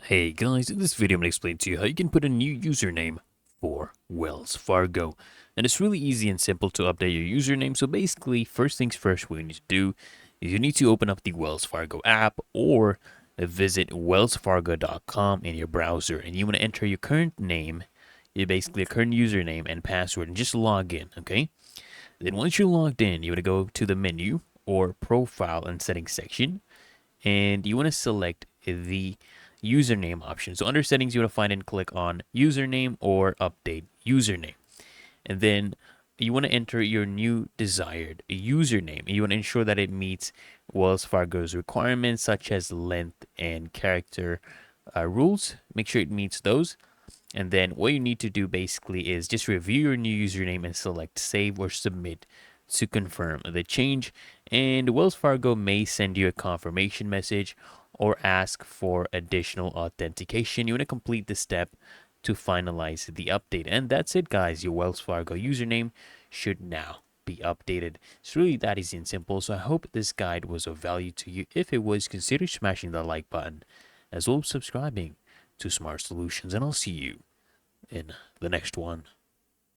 Hey guys, in this video I'm going to explain to you how you can put a new username for Wells Fargo. And it's really easy and simple to update your username. So basically, first things first, what you need to do is you need to open up the Wells Fargo app or visit wellsfargo.com in your browser. And you want to enter your current name, basically your current username and password, and just log in, okay? Then once you're logged in, you want to go to the menu or profile and settings section, and you want to select the username option. So under settings, you want to find and click on username or update username. And then you want to enter your new desired username. You want to ensure that it meets Wells Fargo's requirements, such as length and character rules. Make sure it meets those. And then what you need to do basically is just review your new username and select save or submit to confirm the change. And Wells Fargo may send you a confirmation message or ask for additional authentication. You want to complete the step to finalize the update. And that's it, guys. Your Wells Fargo username should now be updated. It's really that easy and simple. So I hope this guide was of value to you. If it was, consider smashing the like button as well as subscribing to Smart Solutions. And I'll see you in the next one.